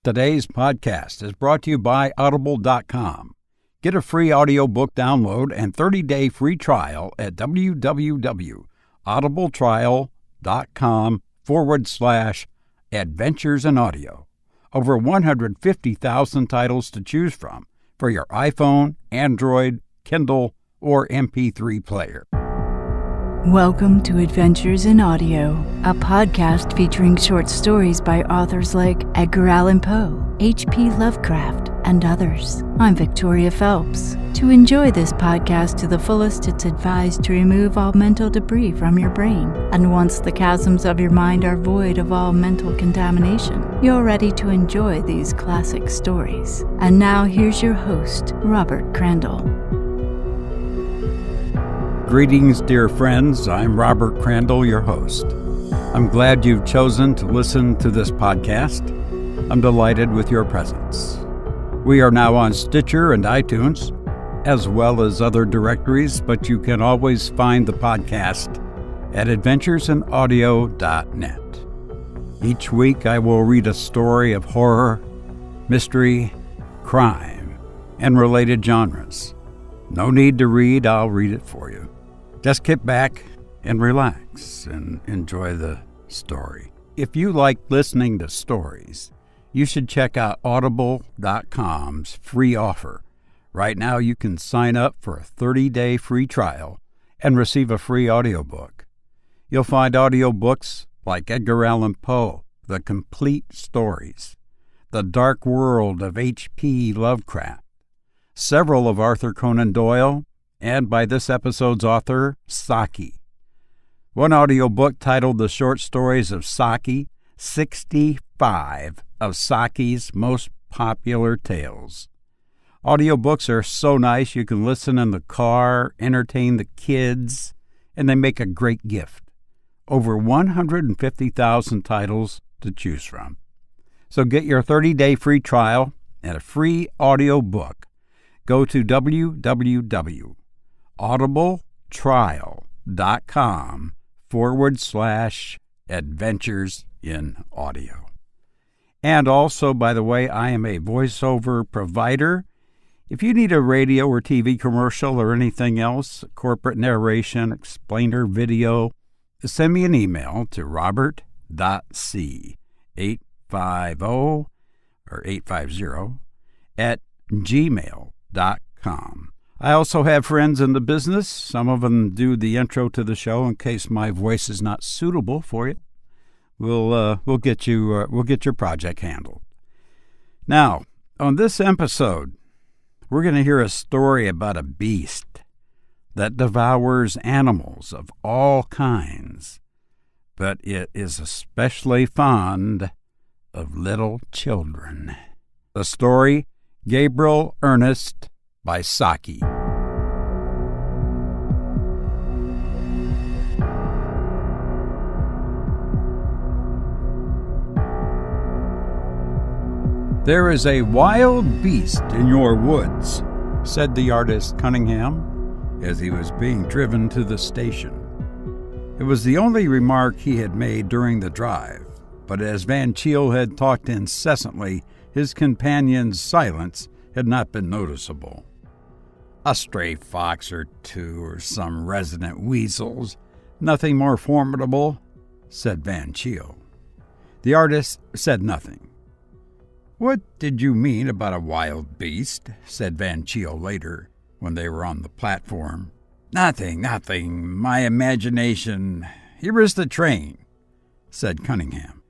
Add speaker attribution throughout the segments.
Speaker 1: Today's podcast is brought to you by Audible.com. Get a free audiobook download and 30-day free trial at www.audibletrial.com/adventures in audio. Over 150,000 titles to choose from for your iPhone, Android, Kindle, or MP3 player.
Speaker 2: Welcome to Adventures in Audio, a podcast featuring short stories by authors like Edgar Allan Poe, H.P. Lovecraft, and others. I'm Victoria Phelps. To enjoy this podcast to the fullest, it's advised to remove all mental debris from your brain. And once the chasms of your mind are void of all mental contamination, you're ready to enjoy these classic stories. And now here's your host, Robert Crandall.
Speaker 1: Greetings, dear friends. I'm Robert Crandall, your host. I'm glad you've chosen to listen to this podcast. I'm delighted with your presence. We are now on Stitcher and iTunes, as well as other directories, but you can always find the podcast at adventuresinaudio.net. Each week I will read a story of horror, mystery, crime, and related genres. No need to read, I'll read it for you. Just kick back and relax and enjoy the story. If you like listening to stories, you should check out Audible.com's free offer. Right now you can sign up for a 30-day free trial and receive a free audiobook. You'll find audiobooks like Edgar Allan Poe, The Complete Stories, The Dark World of H.P. Lovecraft, several of Arthur Conan Doyle, and by this episode's author, Saki. One audiobook titled The Short Stories of Saki, 65 of Saki's most popular tales. Audiobooks are so nice you can listen in the car, entertain the kids, and they make a great gift. Over 150,000 titles to choose from. So get your 30-day free trial and a free audiobook. Go to www.audibletrial.com/adventures in audio. And also, by the way, I am a voiceover provider. If you need a radio or TV commercial or anything else, corporate narration, explainer video, send me an email to robert.c850 I also have friends in the business. Some of them do the intro to the show in case my voice is not suitable for you. We'll get your project handled. Now, on this episode, we're going to hear a story about a beast that devours animals of all kinds, but it is especially fond of little children. The story, Gabriel-Ernest by Saki. "There is a wild beast in your woods," said the artist Cunningham as he was being driven to the station. It was the only remark he had made during the drive, but as Van Cheele had talked incessantly, his companion's silence had not been noticeable. "A stray fox or two, or some resident weasels. Nothing more formidable," said Van Cheele. The artist said nothing. "What did you mean about a wild beast?" said Van Cheele later, when they were on the platform. Nothing. My imagination. Here is the train," said Cunningham.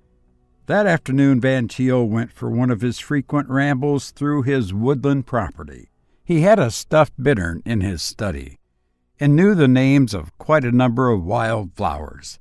Speaker 1: That afternoon, Van Cheele went for one of his frequent rambles through his woodland property. He had a stuffed bittern in his study and knew the names of quite a number of wild flowers.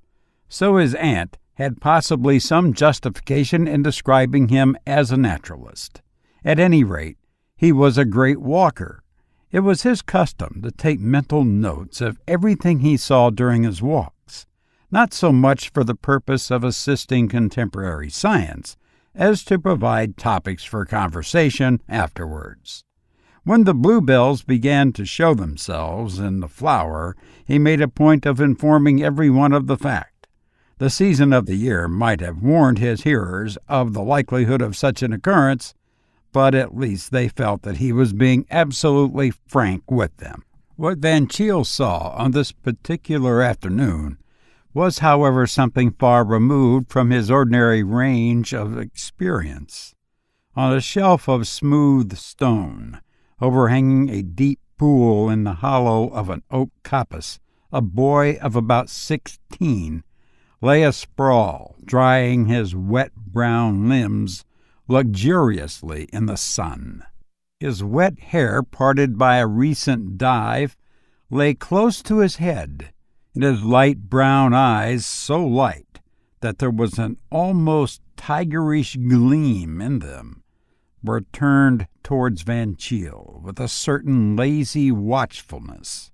Speaker 1: So his aunt had possibly some justification in describing him as a naturalist. At any rate, he was a great walker. It was his custom to take mental notes of everything he saw during his walks, not so much for the purpose of assisting contemporary science as to provide topics for conversation afterwards. When the bluebells began to show themselves in the flower, he made a point of informing everyone of the fact. The season of the year might have warned his hearers of the likelihood of such an occurrence, but at least they felt that he was being absolutely frank with them. What Van Cheele saw on this particular afternoon was, however, something far removed from his ordinary range of experience. On a shelf of smooth stone, overhanging a deep pool in the hollow of an oak coppice, a boy of about 16 lay asprawl, drying his wet brown limbs luxuriously in the sun. His wet hair, parted by a recent dive, lay close to his head, and his light brown eyes, so light that there was an almost tigerish gleam in them, were turned towards Van Cheele with a certain lazy watchfulness.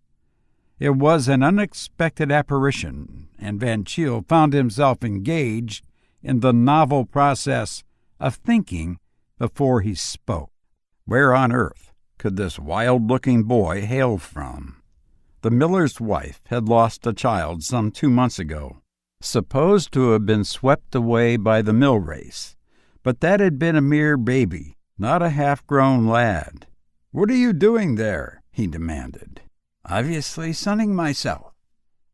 Speaker 1: It was an unexpected apparition, and Van Cheele found himself engaged in the novel process of thinking before he spoke. Where on earth could this wild-looking boy hail from? The miller's wife had lost a child some 2 months ago, supposed to have been swept away by the mill race, but that had been a mere baby, not a half-grown lad. "What are you doing there?" he demanded. "Obviously sunning myself,"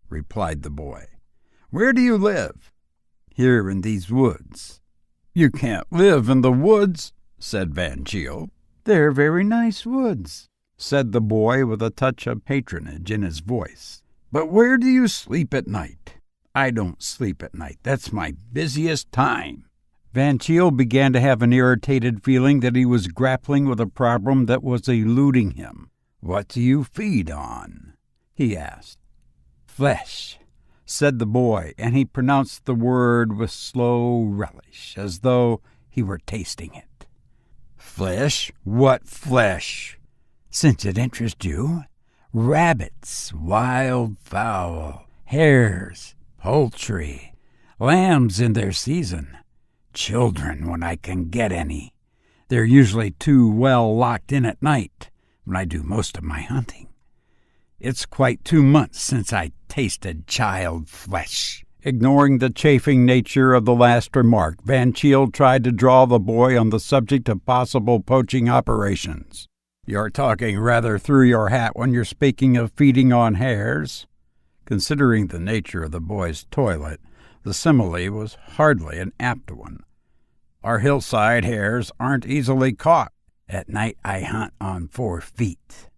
Speaker 1: replied the boy. "Where do you live?" "Here in these woods." "You can't live in the woods," said Van Cheele. "They're very nice woods," said the boy with a touch of patronage in his voice. "But where do you sleep at night?" "I don't sleep at night. That's my busiest time." Van Cheele began to have an irritated feeling that he was grappling with a problem that was eluding him. "What do you feed on?" he asked. "Flesh," said the boy, and he pronounced the word with slow relish, as though he were tasting it. "Flesh? What flesh?" "Since it interests you. Rabbits, wild fowl, hares, poultry, lambs in their season, children when I can get any. They're usually too well locked in at night when I do most of my hunting. It's quite 2 months since I tasted child flesh." Ignoring the chaffing nature of the last remark, Van Cheele tried to draw the boy on the subject of possible poaching operations. "You're talking rather through your hat when you're speaking of feeding on hares." Considering the nature of the boy's toilet, the simile was hardly an apt one. "Our hillside hares aren't easily caught. At night I hunt on 4 feet,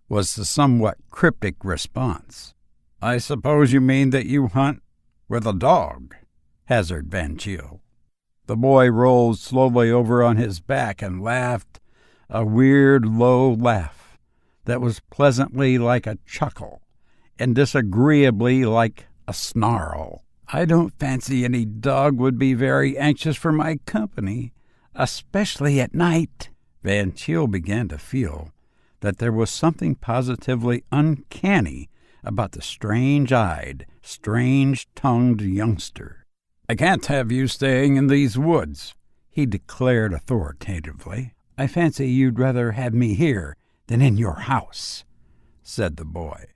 Speaker 1: was the somewhat cryptic response. "I suppose you mean that you hunt with a dog," hazarded Van Cheele. The boy rolled slowly over on his back and laughed, a weird low laugh that was pleasantly like a chuckle and disagreeably like a snarl. "I don't fancy any dog would be very anxious for my company, especially at night." Van Cheele began to feel that there was something positively uncanny about the strange-eyed, strange-tongued youngster. "I can't have you staying in these woods," he declared authoritatively. "I fancy you'd rather have me here than in your house," said the boy.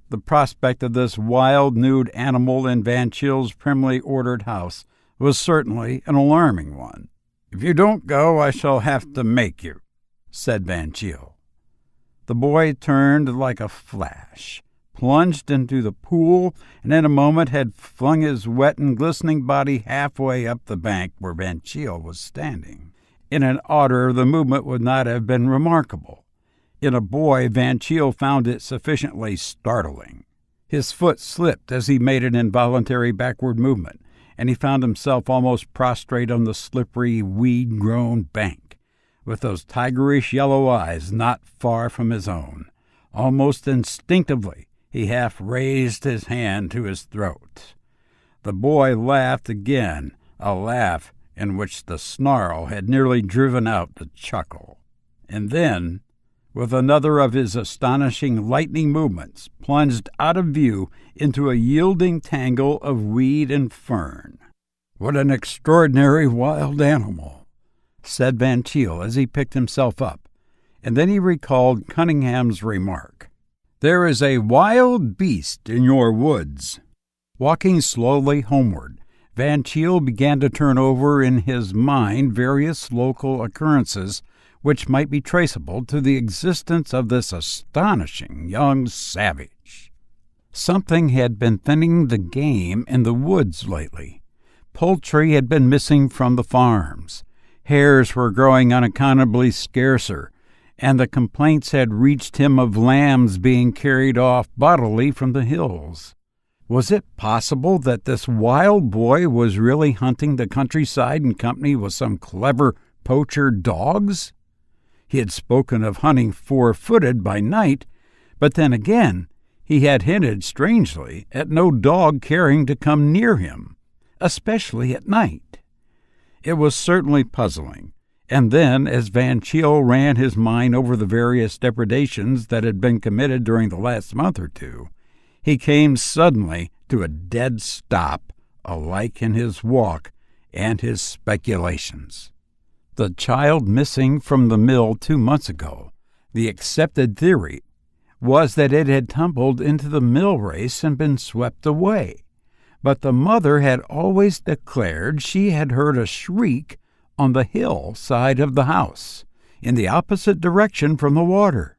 Speaker 1: The prospect of this wild, nude animal in Van Cheele's primly ordered house was certainly an alarming one. "If you don't go, I shall have to make you," said Van Cheele. The boy turned like a flash, plunged into the pool, and in a moment had flung his wet and glistening body halfway up the bank where Van Cheele was standing. In an otter, the movement would not have been remarkable. In a boy, Van Cheele found it sufficiently startling. His foot slipped as he made an involuntary backward movement, and he found himself almost prostrate on the slippery, weed-grown bank, with those tigerish yellow eyes not far from his own. Almost instinctively, he half raised his hand to his throat. The boy laughed again, a laugh in which the snarl had nearly driven out the chuckle. And then, with another of his astonishing lightning movements, plunged out of view into a yielding tangle of weed and fern. "What an extraordinary wild animal," said Van Cheele as he picked himself up, and then he recalled Cunningham's remark. "There is a wild beast in your woods." Walking slowly homeward, Van Cheele began to turn over in his mind various local occurrences which might be traceable to the existence of this astonishing young savage. Something had been thinning the game in the woods lately. Poultry had been missing from the farms. Hares were growing unaccountably scarcer, and the complaints had reached him of lambs being carried off bodily from the hills. Was it possible that this wild boy was really hunting the countryside in company with some clever poacher dogs? He had spoken of hunting 4-footed by night, but then again he had hinted strangely at no dog caring to come near him, especially at night. It was certainly puzzling, and then, as Van Cheele ran his mind over the various depredations that had been committed during the last month or two, he came suddenly to a dead stop, alike in his walk and his speculations. The child missing from the mill 2 months ago, the accepted theory was that it had tumbled into the mill race and been swept away. But the mother had always declared she had heard a shriek on the hill side of the house, in the opposite direction from the water.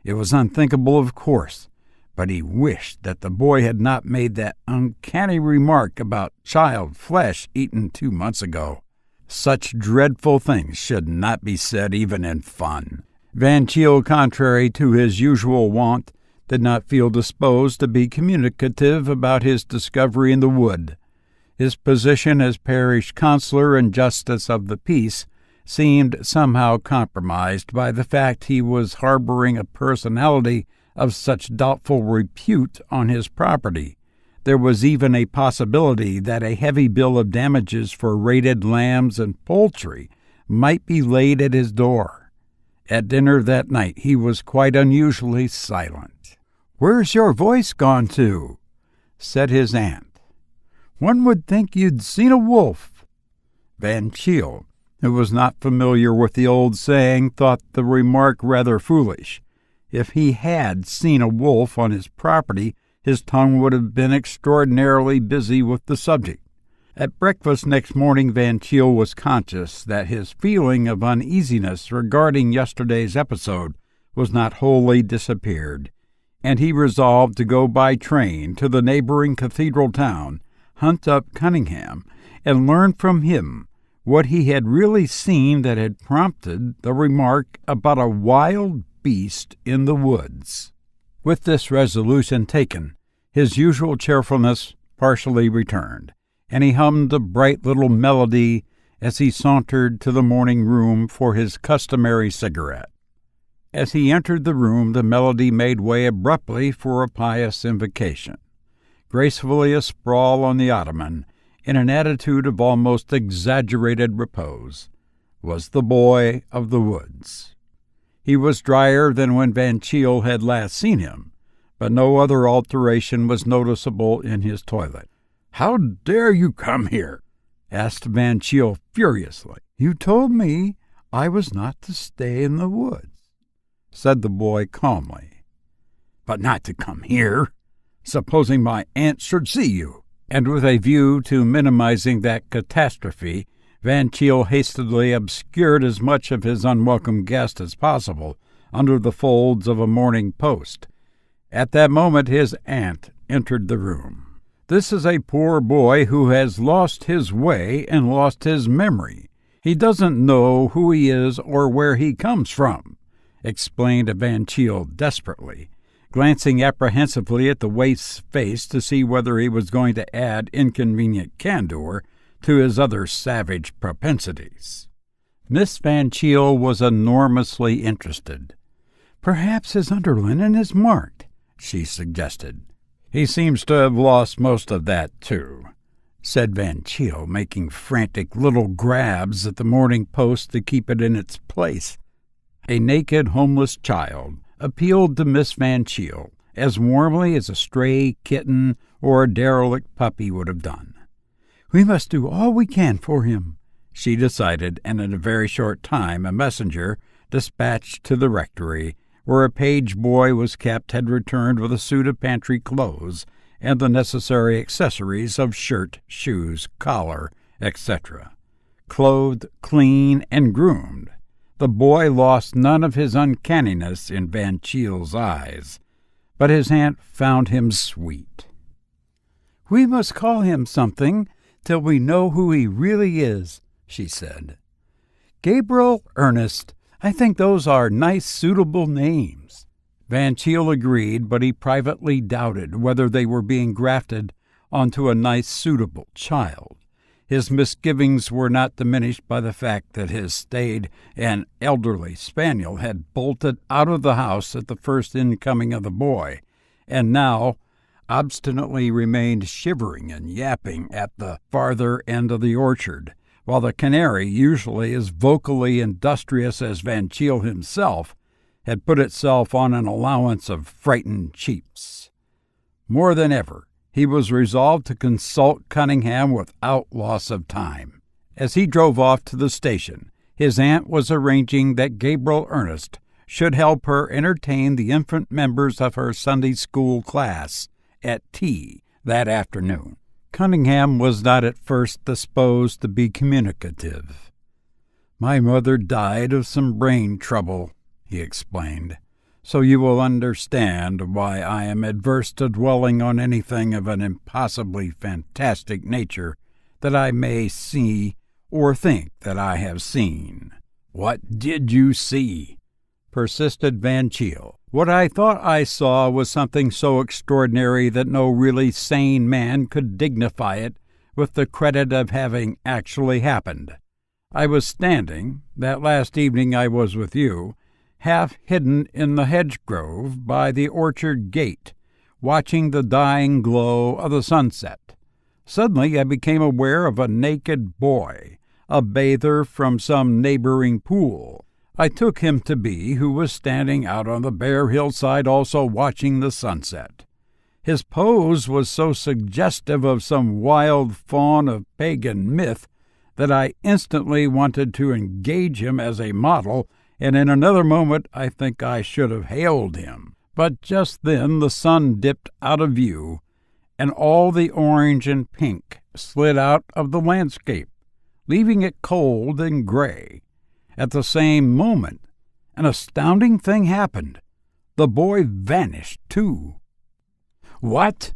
Speaker 1: It was unthinkable, of course, but he wished that the boy had not made that uncanny remark about child flesh eaten 2 months ago. Such dreadful things should not be said even in fun. Van Cheele, contrary to his usual wont, did not feel disposed to be communicative about his discovery in the wood. His position as parish councilor and justice of the peace seemed somehow compromised by the fact he was harboring a personality of such doubtful repute on his property. There was even a possibility that a heavy bill of damages for raided lambs and poultry might be laid at his door. At dinner that night he was quite unusually silent. "Where's your voice gone to?" said his aunt. "One would think you'd seen a wolf." Van Cheele, who was not familiar with the old saying, thought the remark rather foolish. If he had seen a wolf on his property, his tongue would have been extraordinarily busy with the subject. At breakfast next morning, Van Cheele was conscious that his feeling of uneasiness regarding yesterday's episode was not wholly disappeared, and he resolved to go by train to the neighboring cathedral town, hunt up Cunningham, and learn from him what he had really seen that had prompted the remark about a wild beast in the woods. With this resolution taken, his usual cheerfulness partially returned, and he hummed a bright little melody as he sauntered to the morning room for his customary cigarette. As he entered the room, the melody made way abruptly for a pious invocation. Gracefully asprawl on the ottoman, in an attitude of almost exaggerated repose, was the boy of the woods. He was drier than when Van Cheele had last seen him, but no other alteration was noticeable in his toilet. "How dare you come here?" asked Van Cheele furiously. "You told me I was not to stay in the woods," said the boy calmly. "But not to come here. Supposing my aunt should see you." And with a view to minimizing that catastrophe, Van Cheele hastily obscured as much of his unwelcome guest as possible under the folds of a Morning Post. At that moment his aunt entered the room. "This is a poor boy who has lost his way and lost his memory. He doesn't know who he is or where he comes from," explained Van Cheele desperately, glancing apprehensively at the waif's face to see whether he was going to add inconvenient candor to his other savage propensities. Miss Van Cheele was enormously interested. "Perhaps his underlinen is marked," she suggested. "He seems to have lost most of that, too," said Van Cheele, making frantic little grabs at the Morning Post to keep it in its place. A naked, homeless child appealed to Miss Van Cheele as warmly as a stray kitten or a derelict puppy would have done. "We must do all we can for him," she decided, and in a very short time a messenger, dispatched to the rectory, where a page boy was kept, had returned with a suit of pantry clothes and the necessary accessories of shirt, shoes, collar, etc. Clothed, clean, and groomed, the boy lost none of his uncanniness in Van Cheele's eyes, but his aunt found him sweet. "We must call him something till we know who he really is," she said. "Gabriel-Ernest, I think those are nice, suitable names." Van Cheele agreed, but he privately doubted whether they were being grafted onto a nice, suitable child. His misgivings were not diminished by the fact that his staid and elderly spaniel had bolted out of the house at the first incoming of the boy, and now obstinately remained shivering and yapping at the farther end of the orchard, while the canary, usually as vocally industrious as Van Cheele himself, had put itself on an allowance of frightened cheeps. More than ever, he was resolved to consult Cunningham without loss of time. As he drove off to the station, his aunt was arranging that Gabriel-Ernest should help her entertain the infant members of her Sunday school class at tea that afternoon. Cunningham was not at first disposed to be communicative. "My mother died of some brain trouble," he explained, "so you will understand why I am adverse to dwelling on anything of an impossibly fantastic nature that I may see or think that I have seen." "What did you see?" persisted Van Cheele. "What I thought I saw was something so extraordinary that no really sane man could dignify it with the credit of having actually happened. I was standing, that last evening I was with you, half hidden in the hedge-grove by the orchard gate, watching the dying glow of the sunset. Suddenly I became aware of a naked boy, a bather from some neighboring pool. I took him to be who was standing out on the bare hillside also watching the sunset. His pose was so suggestive of some wild faun of pagan myth that I instantly wanted to engage him as a model, and in another moment I think I should have hailed him. But just then the sun dipped out of view, and all the orange and pink slid out of the landscape, leaving it cold and gray. At the same moment, an astounding thing happened. The boy vanished, too." "What?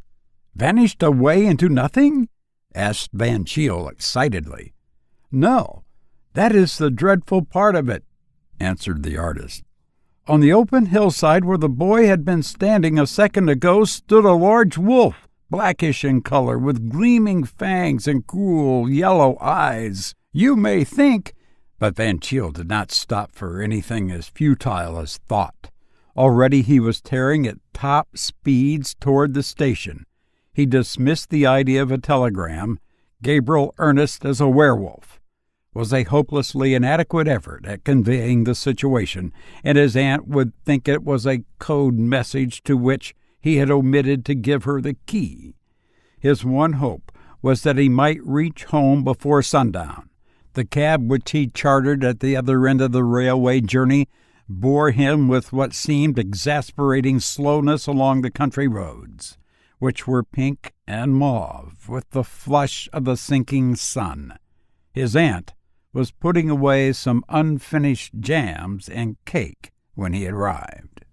Speaker 1: Vanished away into nothing?" asked Van Cheele excitedly. "No, that is the dreadful part of it," answered the artist. "On the open hillside where the boy had been standing a second ago stood a large wolf, blackish in color, with gleaming fangs and cruel yellow eyes. You may think—" But Van Cheele did not stop for anything as futile as thought. Already he was tearing at top speeds toward the station. He dismissed the idea of a telegram. Gabriel-Ernest as a werewolf was a hopelessly inadequate effort at conveying the situation, and his aunt would think it was a code message to which he had omitted to give her the key. His one hope was that he might reach home before sundown. The cab which he chartered at the other end of the railway journey bore him with what seemed exasperating slowness along the country roads, which were pink and mauve with the flush of the sinking sun. His aunt was putting away some unfinished jams and cake when he arrived.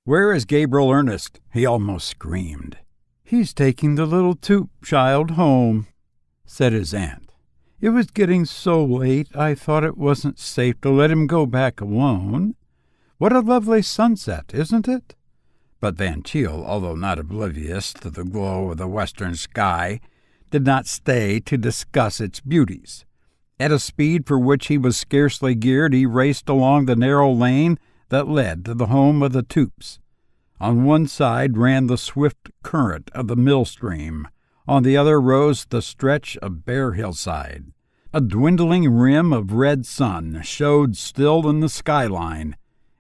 Speaker 1: "Where is Gabriel-Ernest?" he almost screamed. "He's taking the little Toop child home," said his aunt. "It was getting so late I thought it wasn't safe to let him go back alone. What a lovely sunset, isn't it?" But Van Cheele, although not oblivious to the glow of the western sky, did not stay to discuss its beauties. At a speed for which he was scarcely geared, he raced along the narrow lane that led to the home of the Toops. On one side ran the swift current of the mill stream. On the other rose the stretch of bare hillside. A dwindling rim of red sun showed still in the skyline,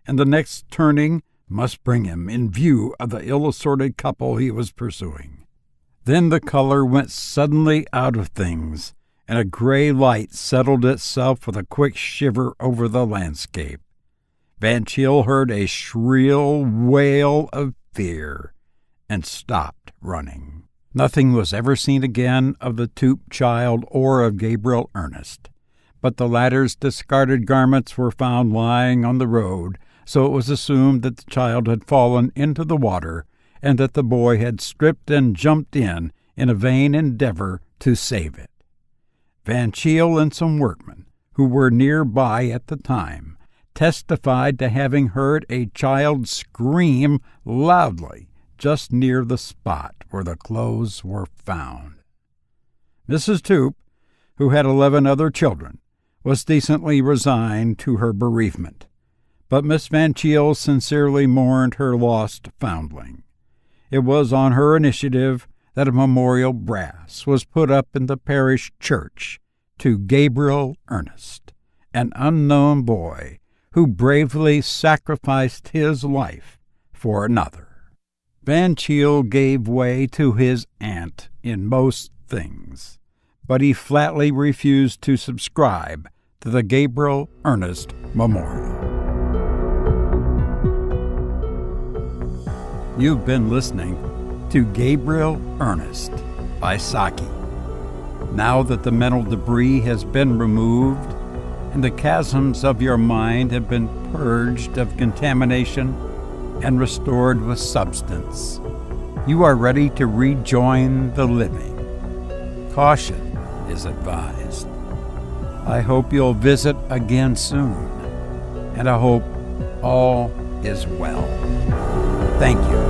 Speaker 1: and the next turning must bring him in view of the ill-assorted couple he was pursuing. Then the color went suddenly out of things, and a gray light settled itself with a quick shiver over the landscape. Van Cheele heard a shrill wail of fear and stopped running. Nothing was ever seen again of the Toop child or of Gabriel-Ernest, but the latter's discarded garments were found lying on the road, so it was assumed that the child had fallen into the water and that the boy had stripped and jumped in a vain endeavor to save it. Van Cheele and some workmen, who were nearby at the time, testified to having heard a child scream loudly just near the spot where the clothes were found. Mrs. Toop, who had 11 other children, was decently resigned to her bereavement, but Miss Van Cheele sincerely mourned her lost foundling. It was on her initiative that a memorial brass was put up in the parish church to Gabriel-Ernest, an unknown boy who bravely sacrificed his life for another. Van Cheele gave way to his aunt in most things, but he flatly refused to subscribe to the Gabriel-Ernest Memorial. You've been listening to Gabriel-Ernest by Saki. Now that the mental debris has been removed and the chasms of your mind have been purged of contamination and restored with substance, you are ready to rejoin the living. Caution is advised. I hope you'll visit again soon, and I hope all is well. Thank you.